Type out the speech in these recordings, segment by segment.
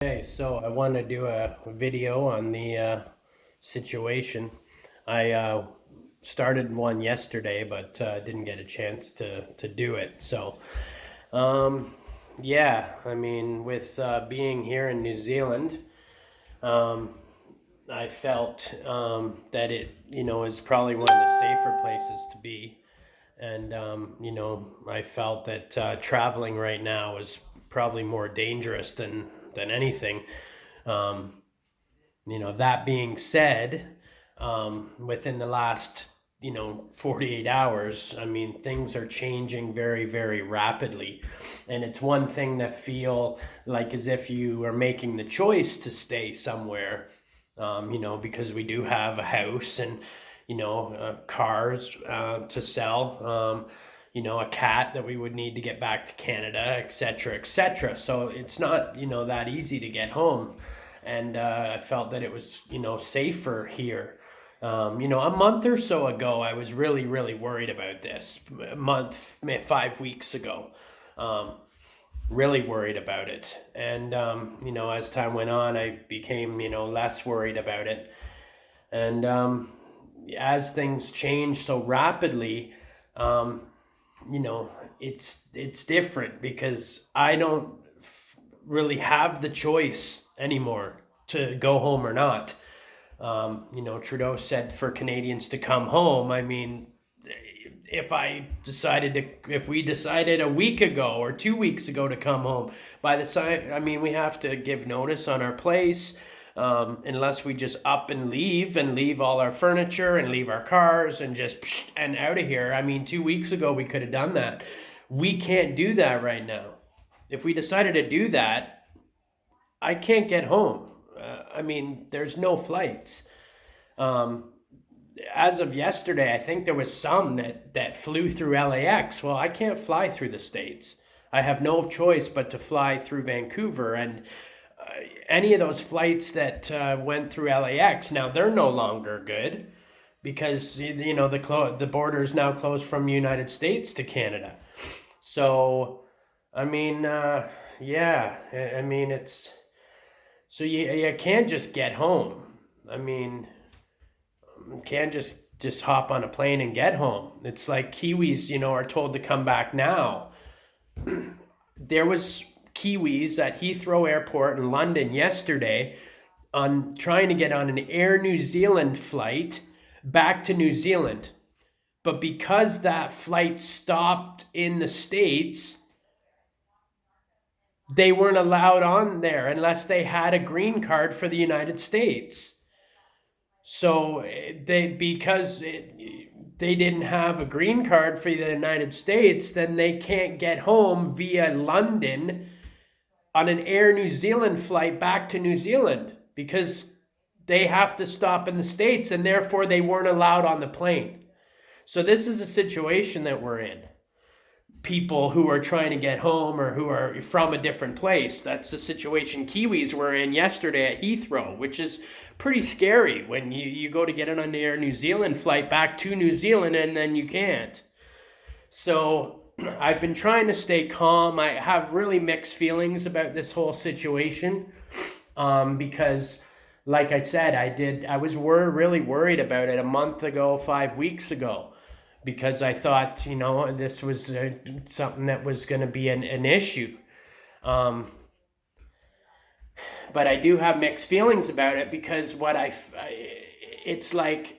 Okay, so I want to do a video on the situation. I started one yesterday, but didn't get a chance to do it. Um, yeah, I mean, with being here in New Zealand, um, I felt that it is probably one of the safer places to be. And, I felt that traveling right now is probably more dangerous than anything. Um, that being said, within the last, 48 hours, I mean, things are changing very, very rapidly. And it's one thing to feel like as if you are making the choice to stay somewhere, because we do have a house and, cars to sell, a cat that we would need to get back to Canada, et cetera, et cetera. So it's not, that easy to get home. And I felt that it was, safer here. A month or so ago, I was really, really worried about this. A month, 5 weeks ago, um, really worried about it. And, as time went on, I became, less worried about it. And as things change so rapidly, um, you know, it's different because I don't really have the choice anymore to go home or not. Trudeau said for Canadians to come home. I mean, if we decided a week ago or 2 weeks ago to come home, by the time, I mean, we have to give notice on our place. Unless we just up and leave all our furniture and leave our cars and just and out of here. I mean, 2 weeks ago we could have done that. We can't do that right now. If we decided to do that, I can't get home. I mean, there's no flights. Um, as of yesterday, I think there was some that flew through LAX. Well, I can't fly through the States. I have no choice but to fly through Vancouver. And any of those flights that went through LAX, now they're no longer good because, the border is now closed from the United States to Canada. So, I mean, yeah, I mean, so you can't just get home. I mean, you can't just hop on a plane and get home. It's like Kiwis, are told to come back now. There was Kiwis at Heathrow Airport in London yesterday on trying to get on an Air New Zealand flight back to New Zealand. But because that flight stopped in the States, they weren't allowed on there unless they had a green card for the United States. So they didn't have a green card for the United States, then they can't get home via London on an Air New Zealand flight back to New Zealand because they have to stop in the States and therefore they weren't allowed on the plane. So this is a situation that we're in. People who are trying to get home or who are from a different place. That's the situation Kiwis were in yesterday at Heathrow, which is pretty scary when you go to get on an Air New Zealand flight back to New Zealand and then you can't. So I've been trying to stay calm. I have really mixed feelings about this whole situation because, like I said, I was really worried about it a month ago, 5 weeks ago, because I thought, this was something that was going to be an issue. But I do have mixed feelings about it because it's like,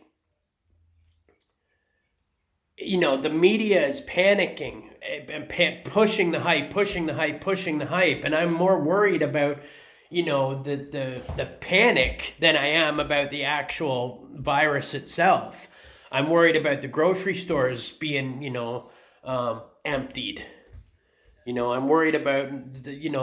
the media is panicking and pushing the hype, pushing the hype, pushing the hype. And I'm more worried about, the panic than I am about the actual virus itself. I'm worried about the grocery stores being, emptied. I'm worried about,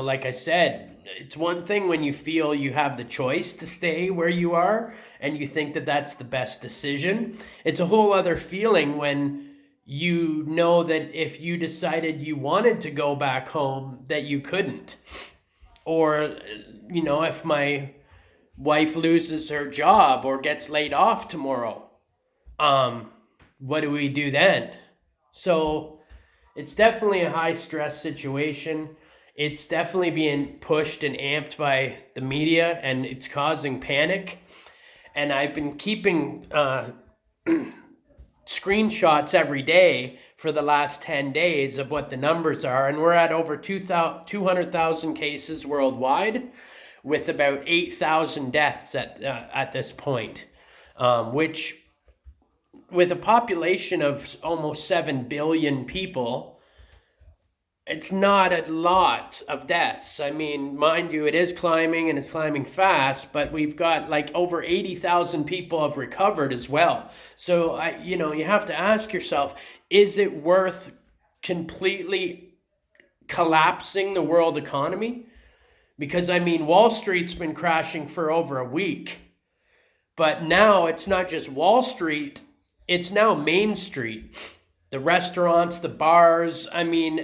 like I said, it's one thing when you feel you have the choice to stay where you are and you think that that's the best decision. It's a whole other feeling when you know that if you decided you wanted to go back home, that you couldn't. Or, if my wife loses her job or gets laid off tomorrow, what do we do then? So it's definitely a high stress situation. It's definitely being pushed and amped by the media, and it's causing panic. And I've been keeping screenshots every day for the last 10 days of what the numbers are, and we're at over 200,000 cases worldwide, with about 8,000 deaths at this point, which, with a population of almost 7 billion people, it's not a lot of deaths. I mean, mind you, it is climbing and it's climbing fast, but we've got like over 80,000 people have recovered as well. So you have to ask yourself, is it worth completely collapsing the world economy? Because I mean, Wall Street's been crashing for over a week, but now it's not just Wall Street, it's now Main Street. The restaurants, the bars, I mean,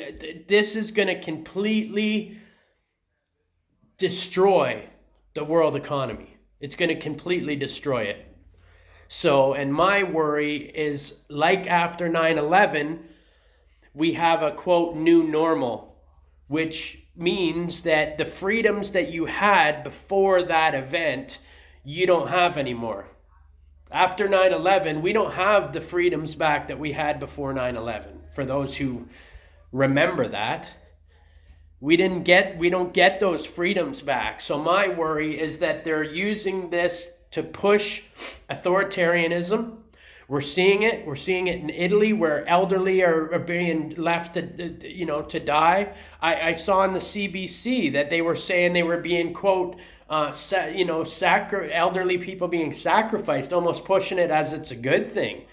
this is going to completely destroy the world economy. It's going to completely destroy it. So, and my worry is, like after 9/11, we have a quote new normal, which means that the freedoms that you had before that event, you don't have anymore. After 9/11, we don't have the freedoms back that we had before 9/11. For those who remember that, we don't get those freedoms back. So my worry is that they're using this to push authoritarianism. We're seeing it in Italy, where elderly are being left to die. I saw on the CBC that they were saying they were being, quote, elderly people being sacrificed, almost pushing it as it's a good thing.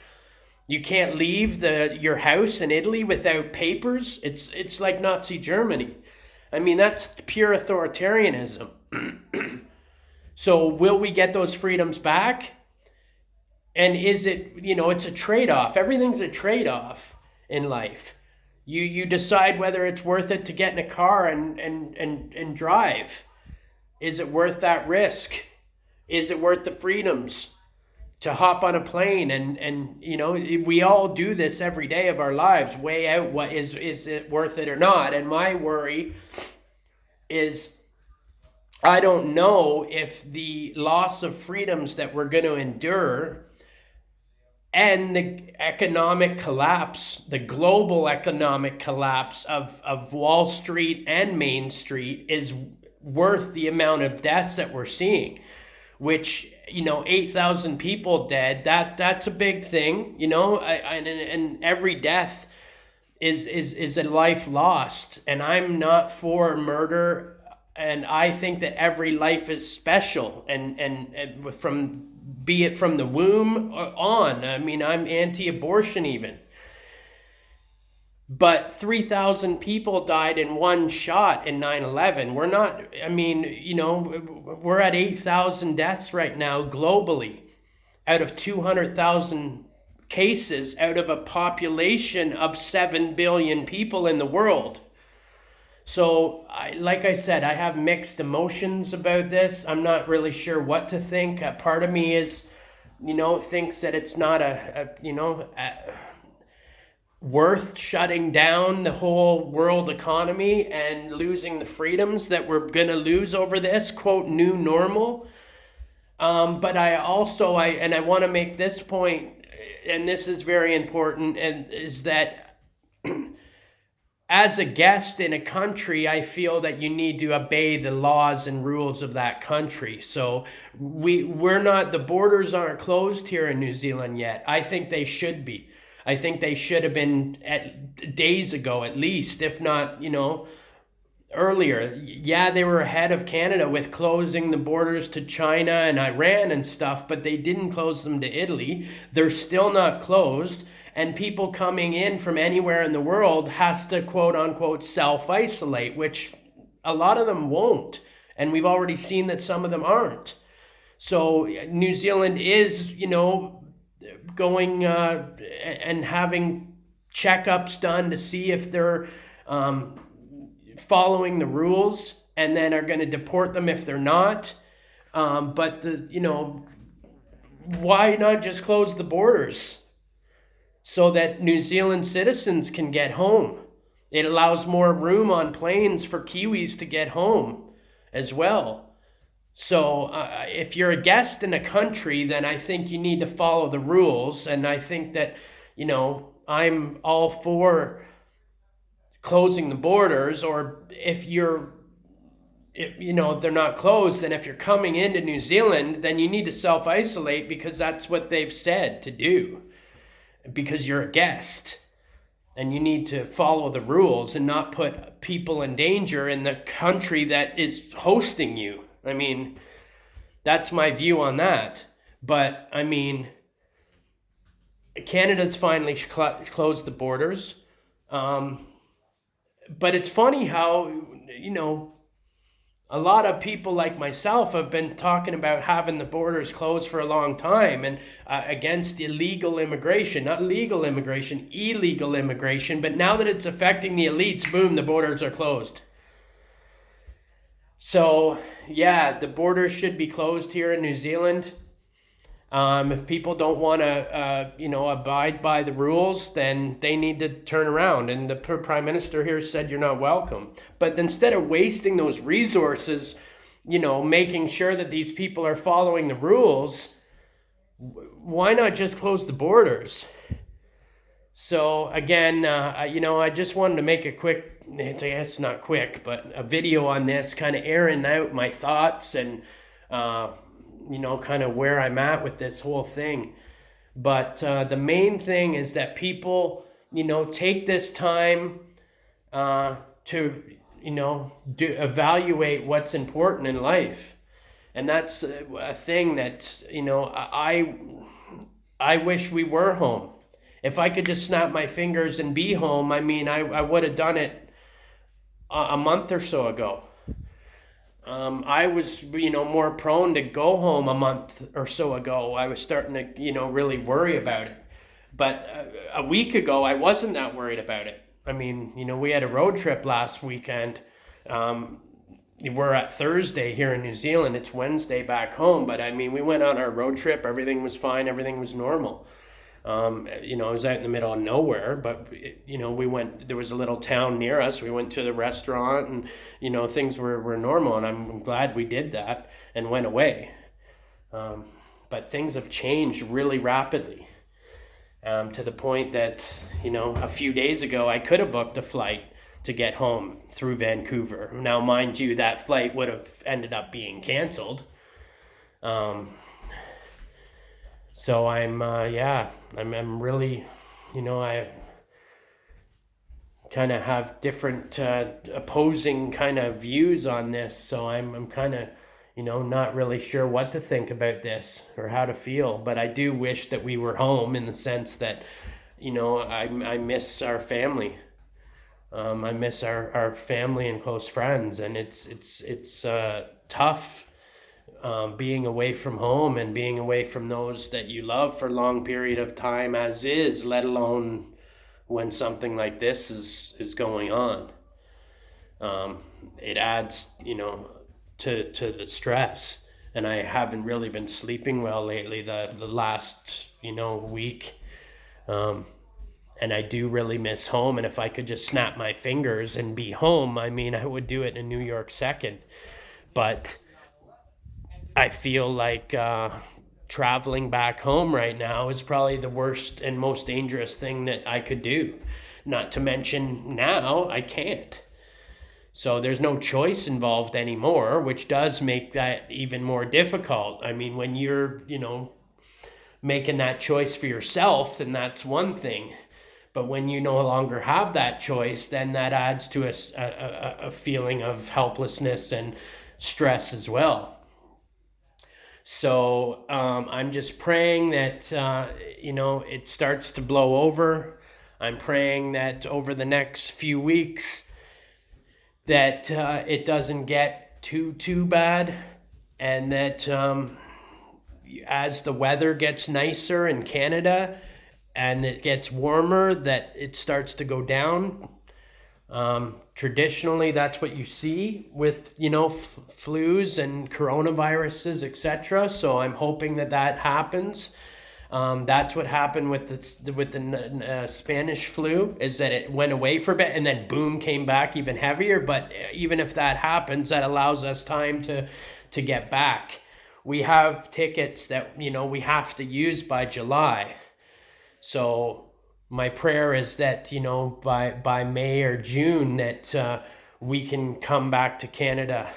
You can't leave your house in Italy without papers. It's like Nazi Germany. I mean, that's pure authoritarianism. So will we get those freedoms back? And is it, it's a trade-off. Everything's a trade-off in life. You decide whether it's worth it to get in a car and drive. Is it worth that risk? Is it worth the freedoms to hop on a plane? And we all do this every day of our lives, weigh out what is it worth it or not. And my worry is, I don't know if the loss of freedoms that we're going to endure and the economic collapse, the global economic collapse of Wall Street and Main Street is worth the amount of deaths that we're seeing, which, 8,000 people dead, that's a big thing, and every death is a life lost. And I'm not for murder, and I think that every life is special, and from, be it from the womb on. I mean, I'm anti-abortion even. But 3,000 people died in one shot in 9/11. We're at 8,000 deaths right now globally out of 200,000 cases out of a population of 7 billion people in the world. So, like I said, I have mixed emotions about this. I'm not really sure what to think. A part of me is, thinks that it's not worth shutting down the whole world economy and losing the freedoms that we're going to lose over this, quote, new normal. But I want to make this point, and this is very important, and is that as a guest in a country, I feel that you need to obey the laws and rules of that country. So the borders aren't closed here in New Zealand yet. I think they should be. I think they should have been days ago at least, if not, earlier. Yeah, they were ahead of Canada with closing the borders to China and Iran and stuff, but they didn't close them to Italy. They're still not closed. And people coming in from anywhere in the world has to, quote unquote, self-isolate, which a lot of them won't. And we've already seen that some of them aren't. So New Zealand is, going and having checkups done to see if they're following the rules, and then are going to deport them if they're not. But why not just close the borders so that New Zealand citizens can get home? It allows more room on planes for Kiwis to get home as well. So if you're a guest in a country, then I think you need to follow the rules. And I think that, I'm all for closing the borders, or if they're not closed, then if you're coming into New Zealand, then you need to self-isolate, because that's what they've said to do, because you're a guest. And you need to follow the rules and not put people in danger in the country that is hosting you. I mean, that's my view on that. But, I mean, Canada's finally closed the borders. But it's funny how, a lot of people like myself have been talking about having the borders closed for a long time, and against illegal immigration, not legal immigration, illegal immigration. But now that it's affecting the elites, boom, the borders are closed. So yeah, the borders should be closed here in New Zealand. If people don't want to, abide by the rules, then they need to turn around. And the Prime Minister here said, you're not welcome. But instead of wasting those resources, making sure that these people are following the rules, why not just close the borders? So again, I just wanted to make a quick, it's not quick, but a video on this, kind of airing out my thoughts and, kind of where I'm at with this whole thing. But the main thing is that people, take this time to, evaluate what's important in life. And that's a thing that, I wish we were home. If I could just snap my fingers and be home, I mean, I would have done it a month or so ago. I was, more prone to go home a month or so ago. I was starting to, really worry about it. But a week ago, I wasn't that worried about it. I mean, we had a road trip last weekend. We're at Thursday here in New Zealand. It's Wednesday back home. But I mean, we went on our road trip. Everything was fine. Everything was normal. It was out in the middle of nowhere, but we went, there was a little town near us. We went to the restaurant, and things were normal, and I'm glad we did that and went away. But things have changed really rapidly, to the point that a few days ago I could have booked a flight to get home through Vancouver. Now, mind you, that flight would have ended up being canceled. So I'm really, I kind of have different opposing kind of views on this. So I'm kind of, not really sure what to think about this or how to feel. But I do wish that we were home, in the sense that, I miss our family. I miss our family and close friends, and it's tough. Being away from home and being away from those that you love for a long period of time, as is, let alone when something like this is going on. It adds, to the stress. And I haven't really been sleeping well lately, the last, week. And I do really miss home. And if I could just snap my fingers and be home, I mean, I would do it in New York second. But I feel like traveling back home right now is probably the worst and most dangerous thing that I could do. Not to mention, now I can't. So there's no choice involved anymore, which does make that even more difficult. I mean, when you're, making that choice for yourself, then that's one thing. But when you no longer have that choice, then that adds to a feeling of helplessness and stress as well. So I'm just praying that, it starts to blow over. I'm praying that over the next few weeks that it doesn't get too bad, and that as the weather gets nicer in Canada and it gets warmer, that it starts to go down. Traditionally, that's what you see with, flus and coronaviruses, etc. So I'm hoping that happens. That's what happened with the Spanish flu, is that it went away for a bit and then boom, came back even heavier. But even if that happens, that allows us time to get back. We have tickets that, we have to use by July. So my prayer is that, by May or June that we can come back to Canada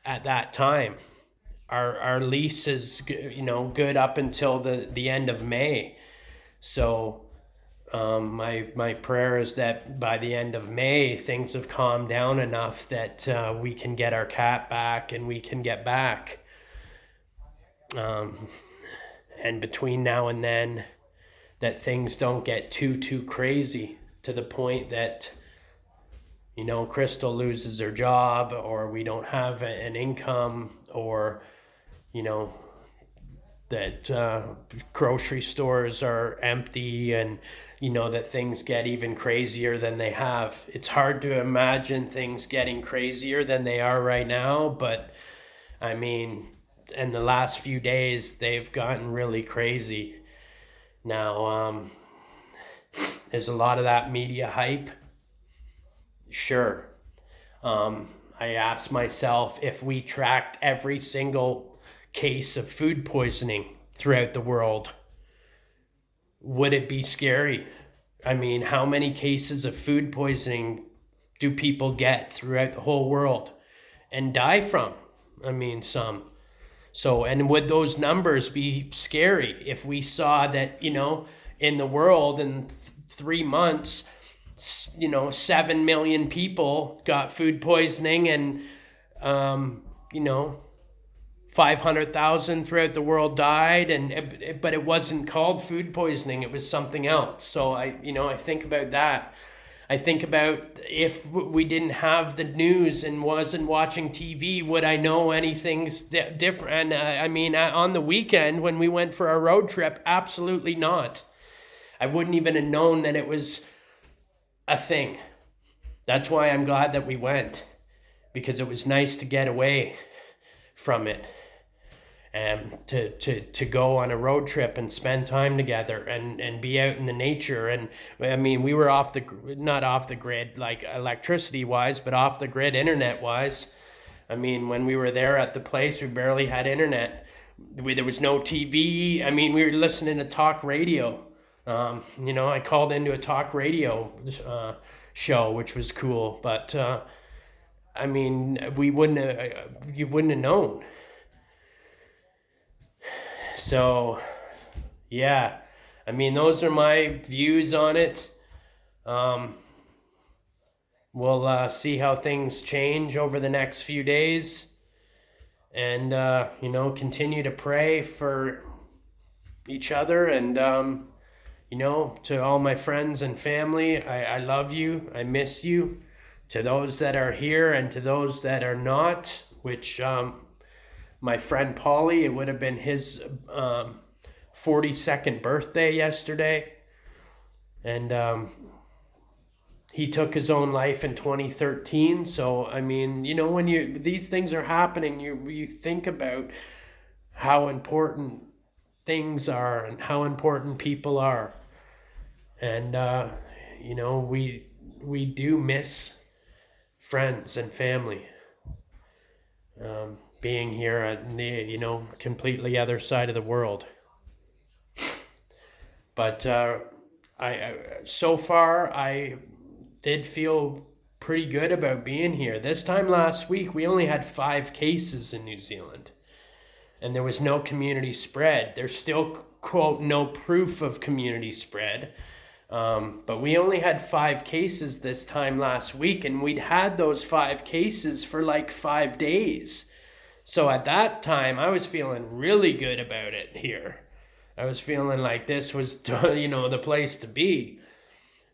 at that time. Our lease is, good up until the end of May. So my prayer is that by the end of May, things have calmed down enough that we can get our cat back and we can get back. And between now and then, that things don't get too crazy to the point that, Crystal loses her job, or we don't have an income, or, that grocery stores are empty, and, that things get even crazier than they have. It's hard to imagine things getting crazier than they are right now, but I mean, in the last few days, they've gotten really crazy. Now, there's a lot of that media hype. Sure. I asked myself, if we tracked every single case of food poisoning throughout the world, would it be scary? I mean, how many cases of food poisoning do people get throughout the whole world and die from? I mean, some. So, and would those numbers be scary if we saw that, in the world in 3 months, 7 million people got food poisoning, and, 500,000 throughout the world died, but it wasn't called food poisoning, it was something else. So I think about that. I think about, if we didn't have the news and wasn't watching TV, would I know anything's different? And on the weekend when we went for our road trip, absolutely not. I wouldn't even have known that it was a thing. That's why I'm glad that we went, because it was nice to get away from it, and to go on a road trip and spend time together and be out in the nature. And we were not off the grid like electricity wise, but off the grid internet wise. When we were there at the place, we barely had internet. There was no TV. We were listening to talk radio. I called into a talk radio show, which was cool, but you wouldn't have known. So, yeah, those are my views on it. We'll see how things change over the next few days, and, continue to pray for each other. And, to all my friends and family, I love you. I miss you. To those that are here and to those that are not, which, my friend Paulie, it would have been his 42nd birthday yesterday. And he took his own life in 2013. So, when these things are happening, you think about how important things are and how important people are. And, we do miss friends and family. Being here at the, completely other side of the world. But so far, I did feel pretty good about being here. This time last week, we only had 5 cases in New Zealand, and there was no community spread. There's still, quote, no proof of community spread. But we only had 5 cases this time last week, and we'd had those 5 cases for like 5 days. So at that time, I was feeling really good about it here. I was feeling like this was, the place to be.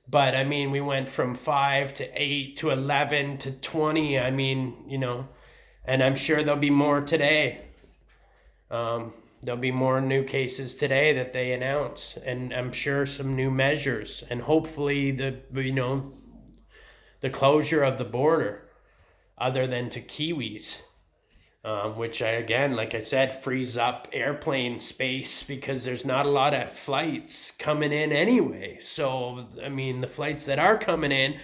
But, we went from 5 to 8 to 11 to 20. And I'm sure there'll be more today. There'll be more new cases today that they announce. And I'm sure some new measures. And hopefully the closure of the border, other than to Kiwis. which again, like I said, frees up airplane space because there's not a lot of flights coming in anyway. So, I mean, the flights that are coming in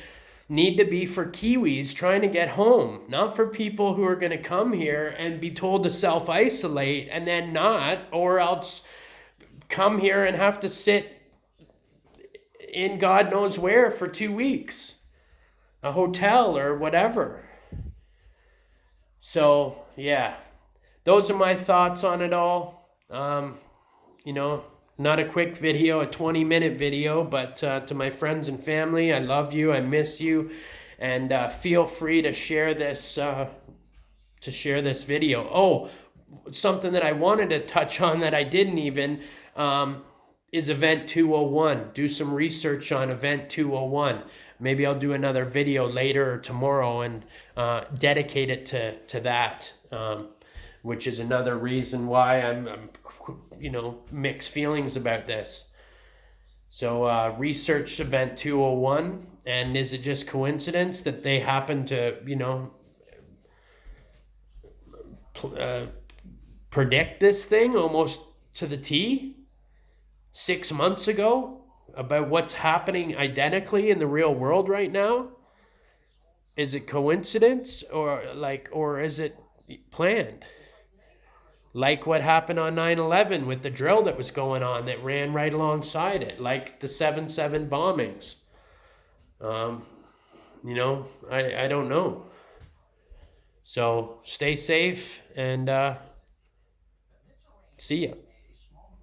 need to be for Kiwis trying to get home, not for people who are going to come here and be told to self-isolate and then not, or else come here and have to sit in God knows where for 2 weeks, a hotel or whatever. So, yeah, those are my thoughts on it all. You know, not a quick video, a 20-minute video, but to my friends and family, I love you, I miss you, and feel free to share this video. Oh, something that I wanted to touch on that I didn't even is Event 201. Do some research on Event 201. Maybe I'll do another video later or tomorrow and dedicate it to that, which is another reason why I'm mixed feelings about this. So research Event 201, and is it just coincidence that they happen to, predict this thing almost to the T 6 months ago about what's happening identically in the real world right now? Is it coincidence or is it planned? Like what happened on 9/11 with the drill that was going on that ran right alongside it, like the 7/7 bombings. I don't know. So stay safe and see ya.